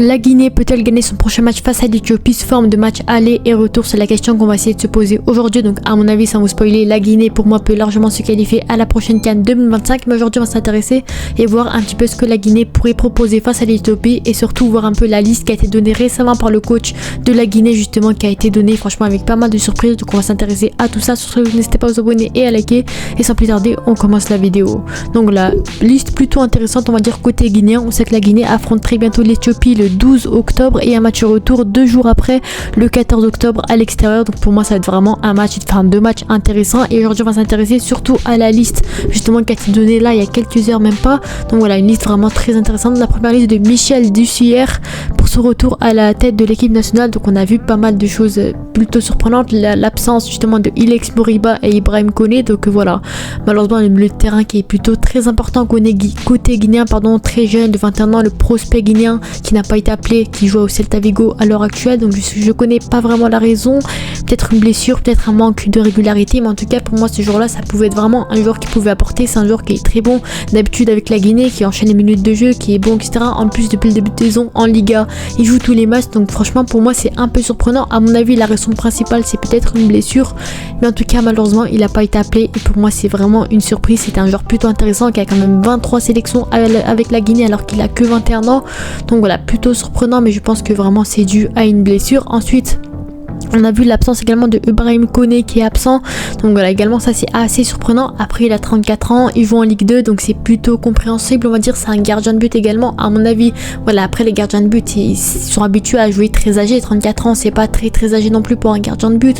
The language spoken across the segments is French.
La Guinée peut-elle gagner son prochain match face à l'Éthiopie sous forme de match aller et retour? C'est la question qu'on va essayer de se poser aujourd'hui. Donc à mon avis, sans vous spoiler, la Guinée pour moi peut largement se qualifier à la prochaine CAN 2025. Mais aujourd'hui on va s'intéresser et voir un petit peu ce que la Guinée pourrait proposer face à l'Éthiopie et surtout voir un peu la liste qui a été donnée récemment par le coach de la Guinée justement, qui a été donnée franchement avec pas mal de surprises. Donc on va s'intéresser à tout ça. Surtout n'hésitez pas à vous abonner et à liker. Et sans plus tarder, on commence la vidéo. Donc la liste plutôt intéressante, on va dire côté guinéen. On sait que la Guinée affronte très bientôt l'Éthiopie le 12 octobre et un match retour 2 jours après le 14 octobre à l'extérieur. Donc pour moi ça va être vraiment un match, enfin deux matchs intéressants. Et aujourd'hui on va s'intéresser surtout à la liste justement qui a été donnée là il y a quelques heures même pas. Donc voilà, une liste vraiment très intéressante. La première liste de Michel Dussière pour ce retour à la tête de l'équipe nationale. Donc on a vu pas mal de choses plutôt surprenantes, l'absence justement de Ilex Moriba et Ibrahim Koné. Donc voilà, malheureusement le milieu de terrain qui est plutôt très important côté guinéen, pardon, très jeune de 21 ans, le prospect guinéen qui n'a pas été appelé, qui joue au Celta Vigo à l'heure actuelle. Donc je connais pas vraiment la raison, peut-être une blessure, peut-être un manque de régularité, mais en tout cas pour moi ce jour là ça pouvait être vraiment un joueur qui pouvait apporter. C'est un joueur qui est très bon d'habitude avec la Guinée, qui enchaîne les minutes de jeu, qui est bon, etc. En plus depuis le début de saison en Liga il joue tous les matchs. Donc franchement pour moi c'est un peu surprenant. À mon avis la raison principale c'est peut-être une blessure, mais en tout cas malheureusement il n'a pas été appelé et pour moi c'est vraiment une surprise. C'est un joueur plutôt intéressant qui a quand même 23 sélections avec la Guinée alors qu'il a que 21 ans. Donc voilà, plutôt surprenant, mais je pense que vraiment c'est dû à une blessure. Ensuite on a vu l'absence également de Ibrahim Koné qui est absent. Donc voilà, également ça c'est assez surprenant. Après il a 34 ans, il joue en Ligue 2, donc c'est plutôt compréhensible on va dire. C'est un gardien de but également à mon avis. Voilà, après les gardiens de but ils sont habitués à jouer très âgés. 34 ans c'est pas très âgé non plus pour un gardien de but,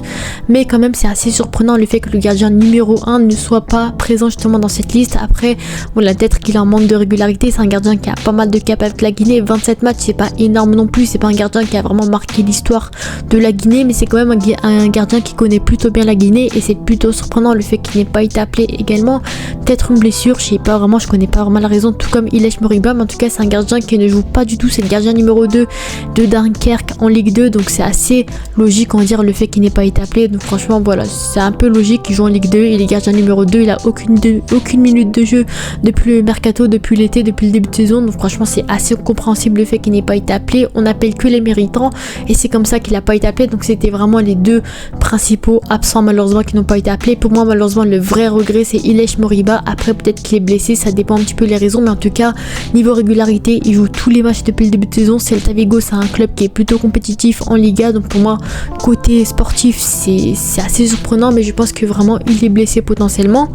mais quand même c'est assez surprenant le fait que le gardien numéro 1 ne soit pas présent justement dans cette liste. Après voilà, peut-être qu'il a un manque de régularité. C'est un gardien qui a pas mal de cap avec la Guinée, 27 matchs c'est pas énorme non plus. C'est pas un gardien qui a vraiment marqué l'histoire de la Guinée, mais c'est quand même un gardien qui connaît plutôt bien la Guinée et c'est plutôt surprenant le fait qu'il n'ait pas été appelé également. Peut-être une blessure, je sais pas vraiment, je connais pas vraiment la raison, tout comme Ilesh Moriba, mais en tout cas c'est un gardien qui ne joue pas du tout. C'est le gardien numéro 2 de Dunkerque en Ligue 2, donc c'est assez logique on va dire le fait qu'il n'ait pas été appelé. Donc franchement voilà, c'est un peu logique, il joue en Ligue 2, il est gardien numéro 2, il a aucune minute de jeu depuis le mercato, depuis l'été, depuis le début de saison. Donc franchement c'est assez compréhensible le fait qu'il n'ait pas été appelé. On appelle que les méritants et c'est comme ça qu'il n'a pas été appelé. Donc c'était vraiment les deux principaux absents malheureusement qui n'ont pas été appelés. Pour moi malheureusement le vrai regret c'est Ilesh Moriba. Après peut-être qu'il est blessé, ça dépend un petit peu les raisons, mais en tout cas niveau régularité il joue tous les matchs depuis le début de saison. Celta Vigo c'est un club qui est plutôt compétitif en Liga, donc pour moi côté sportif c'est assez surprenant, mais je pense que vraiment il est blessé potentiellement.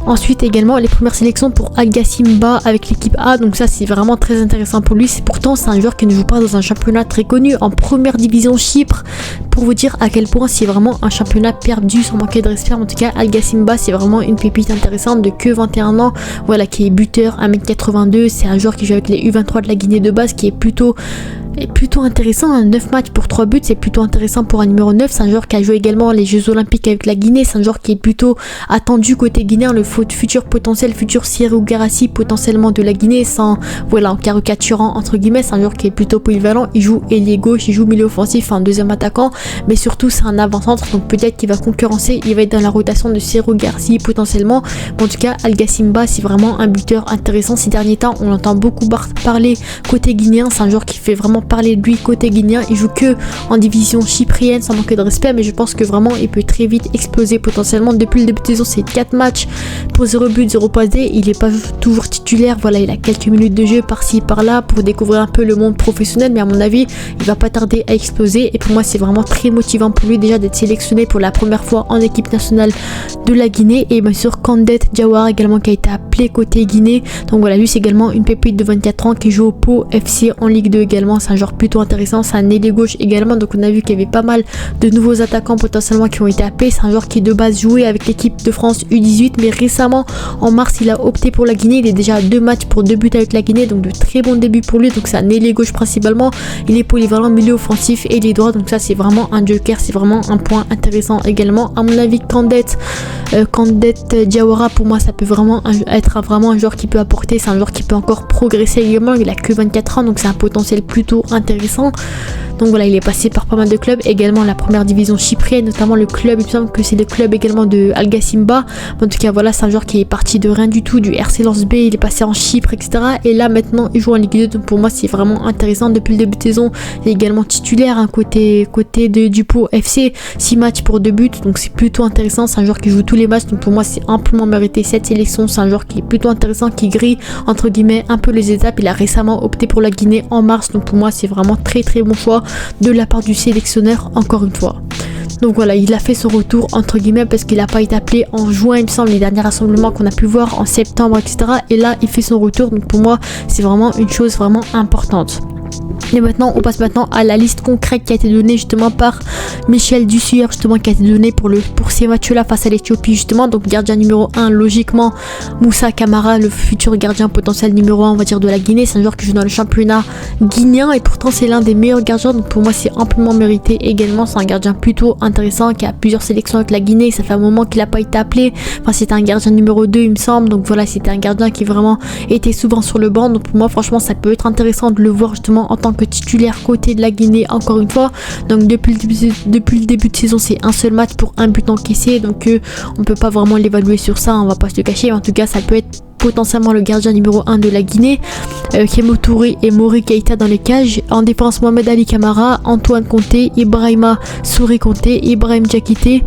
Ensuite également les premières sélections pour Agasimba avec l'équipe A, donc ça c'est vraiment très intéressant pour lui. Pourtant c'est un joueur qui ne joue pas dans un championnat très connu, en première division Chypre, pour vous dire à quel point c'est vraiment un championnat perdu sans manquer de respect. En tout cas Agasimba c'est vraiment une pépite intéressante de que 21 ans, voilà, qui est buteur 1m82. C'est un joueur qui joue avec les U23 de la Guinée de base, qui est plutôt intéressant. 9 matchs pour 3 buts, c'est plutôt intéressant pour un numéro 9. C'est un joueur qui a joué également les Jeux Olympiques avec la Guinée. C'est un joueur qui est plutôt attendu côté guinéen, le futur potentiel, futur Serhou Guirassy potentiellement de la Guinée, sans, voilà, en caricaturant entre guillemets. C'est un joueur qui est plutôt polyvalent, il joue ailier gauche, il joue milieu offensif, un deuxième attaquant, mais surtout c'est un avant-centre, donc peut-être qu'il va concurrencer, il va être dans la rotation de Serhou Guirassy potentiellement. En tout cas Agasimba c'est vraiment un buteur intéressant. Ces derniers temps on entend beaucoup parler côté guinéen. C'est un joueur qui fait vraiment parler de lui côté guinéen. Il joue que en division chyprienne sans manquer de respect, mais je pense que vraiment il peut très vite exploser potentiellement. Depuis le début de saison c'est 4 matchs pour 0 but 0 passe D. Il est pas toujours titulaire, voilà, il a quelques minutes de jeu par-ci par-là pour découvrir un peu le monde professionnel, mais à mon avis il va pas tarder à exploser. Et pour moi c'est vraiment très motivant pour lui déjà d'être sélectionné pour la première fois en équipe nationale de la Guinée. Et bien sûr Kandet Diawara également qui a été appelé côté Guinée. Donc voilà, lui c'est également une pépite de 24 ans qui joue au Pau FC en Ligue 2 également. C'est un joueur plutôt intéressant, c'est un ailier gauche également. Donc on a vu qu'il y avait pas mal de nouveaux attaquants potentiellement qui ont été appelés. C'est un joueur qui de base jouait avec l'équipe de France U18, mais récemment en mars il a opté pour la Guinée. Il est déjà à 2 matchs pour 2 buts avec la Guinée, donc de très bons débuts pour lui. Donc c'est un ailier gauche principalement, il est polyvalent, milieu offensif et ailier droit, donc ça c'est vraiment un joker, c'est vraiment un point intéressant également. À mon avis Kandet Diawara pour moi ça peut vraiment être vraiment un joueur qui peut apporter. C'est un joueur qui peut encore progresser également, il a que 24 ans, donc c'est un potentiel plutôt plutôt intéressant. Donc voilà, il est passé par pas mal de clubs, également la première division chyprienne, notamment le club, il me semble que c'est le club également de Al Gassimba. En tout cas voilà, c'est un joueur qui est parti de rien du tout, du RC Lens B, il est passé en Chypre, etc. Et là maintenant il joue en Ligue 2, donc pour moi c'est vraiment intéressant. Depuis le début de saison, il est également titulaire, côté du Pau FC, 6 matchs pour 2 buts, donc c'est plutôt intéressant. C'est un joueur qui joue tous les matchs, donc pour moi c'est amplement mérité cette sélection. C'est un joueur qui est plutôt intéressant, qui grille entre guillemets un peu les étapes. Il a récemment opté pour la Guinée en mars, donc pour moi c'est vraiment très bon choix de la part du sélectionneur, encore une fois. Donc voilà, il a fait son retour entre guillemets parce qu'il n'a pas été appelé en juin, il me semble, les derniers rassemblements qu'on a pu voir en septembre, etc. Et là il fait son retour, donc pour moi c'est vraiment une chose vraiment importante. Et maintenant, on passe maintenant à la liste concrète qui a été donnée justement par Michel Dussuyer, justement, qui a été donnée pour ces matchs-là face à l'Éthiopie, justement. Donc, gardien numéro 1, logiquement, Moussa Camara, le futur gardien potentiel numéro 1, on va dire, de la Guinée. C'est un joueur qui joue dans le championnat guinéen et pourtant, c'est l'un des meilleurs gardiens. Donc, pour moi, c'est amplement mérité également. C'est un gardien plutôt intéressant qui a plusieurs sélections avec la Guinée. Ça fait un moment qu'il n'a pas été appelé. Enfin, c'était un gardien numéro 2, il me semble. Donc, voilà, c'était un gardien qui vraiment était souvent sur le banc. Donc, pour moi, franchement, ça peut être intéressant de le voir justement en tant que titulaire côté de la Guinée, encore une fois. Donc depuis le début de saison, c'est un seul match pour un but encaissé, donc on peut pas vraiment l'évaluer sur ça, on va pas se le cacher, mais en tout cas ça peut être potentiellement le gardien numéro 1 de la Guinée. Kemo Touré et Mori Keita dans les cages. En défense, Mohamed Ali Camara, Antoine Conté, Ibrahima Souri Conté, Ibrahim Diakité.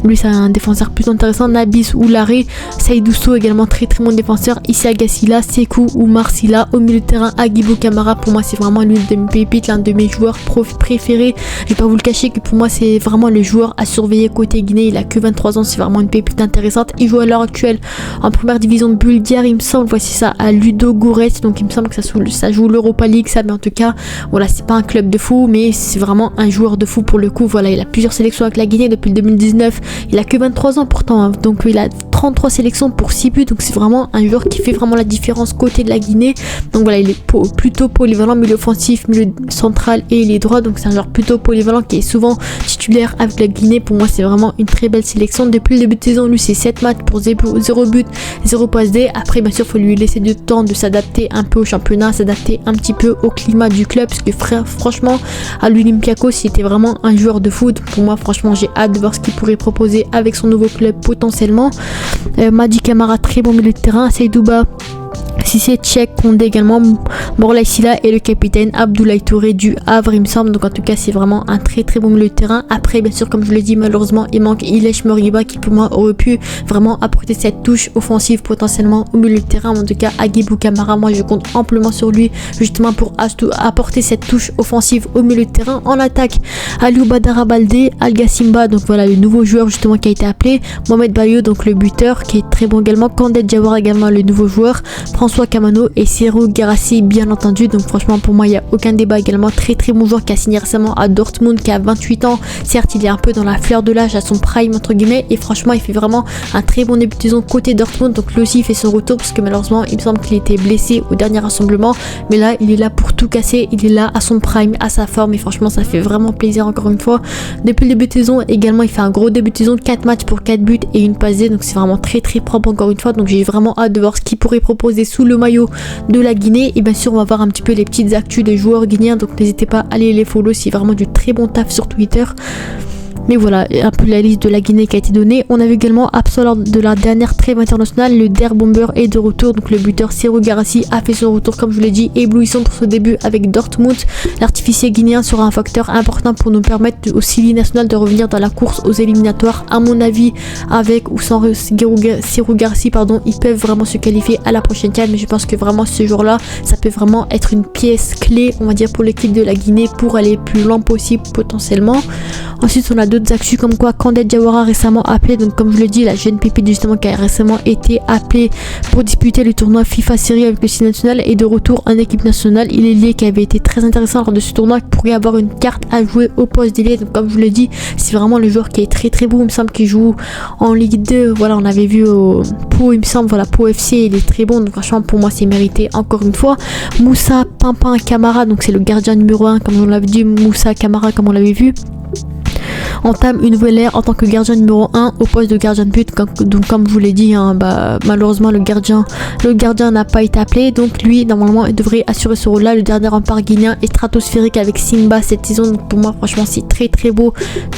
Lui c'est un défenseur plutôt intéressant. Nabis Oularé, Saïdou Sow également très bon défenseur. Issa Gassila, Sekou Oumar Silla. Au milieu de terrain, Agibou Camara, pour moi c'est vraiment l'une de mes pépites, l'un de mes joueurs préférés. Je vais pas vous le cacher que pour moi c'est vraiment le joueur à surveiller côté Guinée. Il a que 23 ans, c'est vraiment une pépite intéressante. Il joue à l'heure actuelle en première division de Bulgarie, il me semble, voici ça, à Ludo Goretz. Donc il me semble que ça joue l'Europa League, ça, mais en tout cas voilà, c'est pas un club de fou, mais c'est vraiment un joueur de fou pour le coup. Voilà, il a plusieurs sélections avec la Guinée depuis le 2019. Il a que 23 ans pourtant, hein. Donc il a 33 sélections pour 6 buts, donc c'est vraiment un joueur qui fait vraiment la différence côté de la Guinée. Donc voilà, il est plutôt polyvalent, milieu offensif, milieu central et il est droit, donc c'est un joueur plutôt polyvalent qui est souvent titulaire avec la Guinée. Pour moi c'est vraiment une très belle sélection. Depuis le début de saison, lui c'est 7 matchs pour 0 but, 0 passe D. Après bien sûr il faut lui laisser du temps de s'adapter un peu au championnat, s'adapter un petit peu au climat du club, parce que franchement à l'Olympiakos c'était vraiment un joueur de foot. Pour moi franchement j'ai hâte de voir ce qu'il pourrait proposer avec son nouveau club potentiellement. Madi Camara, très bon milieu de terrain. Seydouba Cissé, Tchèque, Condé également, Morlaï Silla et le capitaine Abdoulaye Touré du Havre, il me semble. Donc en tout cas c'est vraiment un très bon milieu de terrain. Après bien sûr comme je l'ai dit, malheureusement il manque Ilech Moriba qui pour moi aurait pu vraiment apporter cette touche offensive potentiellement au milieu de terrain. En tout cas Agibou Camara, moi je compte amplement sur lui justement pour apporter cette touche offensive au milieu de terrain. En attaque, Aliou Badara Baldé, Al Gassimba, donc voilà le nouveau joueur justement qui a été appelé, Mohamed Bayo donc le buteur qui est très bon également, Kandé Diawara également le nouveau joueur, François Kamano et Serhou Guirassy bien entendu. Donc franchement pour moi il n'y a aucun débat. Également très bon joueur qui a signé récemment à Dortmund, qui a 28 ans. Certes il est un peu dans la fleur de l'âge, à son prime entre guillemets, et franchement il fait vraiment un très bon début de saison côté Dortmund. Donc lui aussi il fait son retour parce que malheureusement il me semble qu'il était blessé au dernier rassemblement, mais là il est là pour tout casser, il est là à son prime, à sa forme, et franchement ça fait vraiment plaisir encore une fois. Depuis le début de saison également il fait un gros début de saison, 4 matchs pour 4 buts et une passe D, donc c'est vraiment très propre encore une fois. Donc j'ai vraiment hâte de voir ce qu'il pourrait proposer sous le maillot de la Guinée. Et bien sûr on va voir un petit peu les petites actus des joueurs guinéens, donc n'hésitez pas à aller les follow, c'est vraiment du très bon taf sur Twitter. Mais voilà, un peu la liste de la Guinée qui a été donnée. On avait également absent lors de la dernière trêve internationale, le Der Bomber est de retour. Donc le buteur Serhou Guirassy a fait son retour, comme je vous l'ai dit, éblouissant pour ce début avec Dortmund. L'artificier guinéen sera un facteur important pour nous permettre au Sili national de revenir dans la course aux éliminatoires. À mon avis, avec ou sans Serhou Guirassy, ils peuvent vraiment se qualifier à la prochaine CAN. Mais je pense que vraiment ce jour-là, ça peut vraiment être une pièce clé, on va dire, pour l'équipe de la Guinée pour aller plus loin possible potentiellement. Ensuite on a d'autres actus comme quoi Kandé Diawara récemment appelé, donc comme je le dis, la jeune pépite justement qui a récemment été appelée pour disputer le tournoi FIFA Série avec le Sili national et de retour en équipe nationale. Il est lié qui avait été très intéressant lors de ce tournoi, qui pourrait avoir une carte à jouer au poste d'ailier. Donc comme je vous l'ai dit, c'est vraiment le joueur qui est très beau, il me semble qu'il joue en Ligue 2, voilà on avait vu au Pau, il me semble, voilà Pau FC, il est très bon, donc franchement pour moi c'est mérité encore une fois. Moussa Pimpin Camara, donc c'est le gardien numéro 1 comme on l'avait dit, Moussa Camara comme on l'avait vu. entame une nouvelle ère en tant que gardien numéro 1 au poste de gardien de but. Donc comme je vous l'ai dit, hein, malheureusement le gardien n'a pas été appelé, donc lui normalement il devrait assurer ce rôle là. Le dernier rempart guinéen est stratosphérique avec Simba cette saison, donc pour moi franchement c'est très très beau,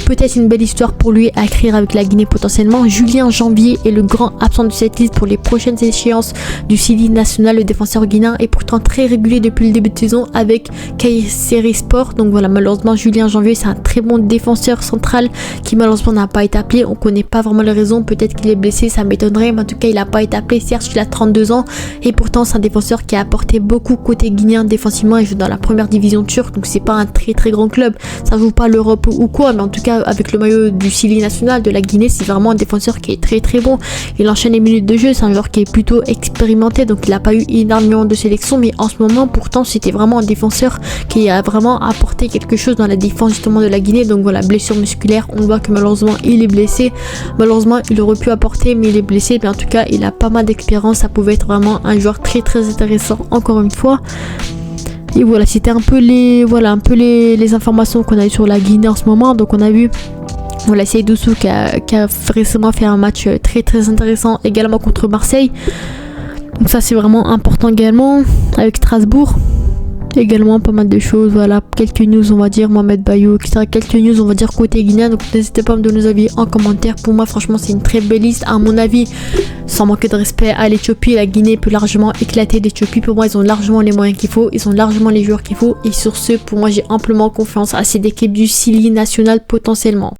peut-être une belle histoire pour lui à écrire avec la Guinée potentiellement. Julien Janvier est le grand absent de cette liste pour les prochaines échéances du Sili national. Le défenseur guinéen est pourtant très régulier depuis le début de saison avec Kayseri Sport, donc voilà, malheureusement Julien Janvier c'est un très bon défenseur central qui malheureusement n'a pas été appelé. On connaît pas vraiment les raisons, peut-être qu'il est blessé, ça m'étonnerait, mais en tout cas il n'a pas été appelé. Certes il a 32 ans et pourtant c'est un défenseur qui a apporté beaucoup côté guinéen défensivement. Il joue dans la première division turque, donc c'est pas un très très grand club, ça joue pas l'Europe ou quoi, mais en tout cas avec le maillot du Sili national de la Guinée c'est vraiment un défenseur qui est très très bon. Il enchaîne les minutes de jeu, c'est un joueur qui est plutôt expérimenté, donc il n'a pas eu énormément de sélection, mais en ce moment pourtant c'était vraiment un défenseur qui a vraiment apporté quelque chose dans la défense justement de la Guinée. Donc voilà, blessure musculaire, on voit que malheureusement il est blessé, malheureusement il aurait pu apporter mais il est blessé, mais en tout cas il a pas mal d'expérience, ça pouvait être vraiment un joueur très très intéressant encore une fois. Et voilà, c'était un peu les informations qu'on a eu sur la Guinée en ce moment. Donc on a vu voilà, Seydoussou qui a récemment fait un match très très intéressant également contre Marseille, donc ça c'est vraiment important également, avec Strasbourg également pas mal de choses. Voilà, quelques news on va dire, Mohamed Bayo etc, quelques news on va dire côté guinéen. Donc n'hésitez pas à me donner vos avis en commentaire. Pour moi franchement c'est une très belle liste à mon avis, sans manquer de respect à l'Éthiopie. La Guinée peut largement éclater l'Éthiopie, pour moi ils ont largement les moyens qu'il faut, ils ont largement les joueurs qu'il faut, et sur ce pour moi j'ai amplement confiance à cette équipe du Sili national potentiellement.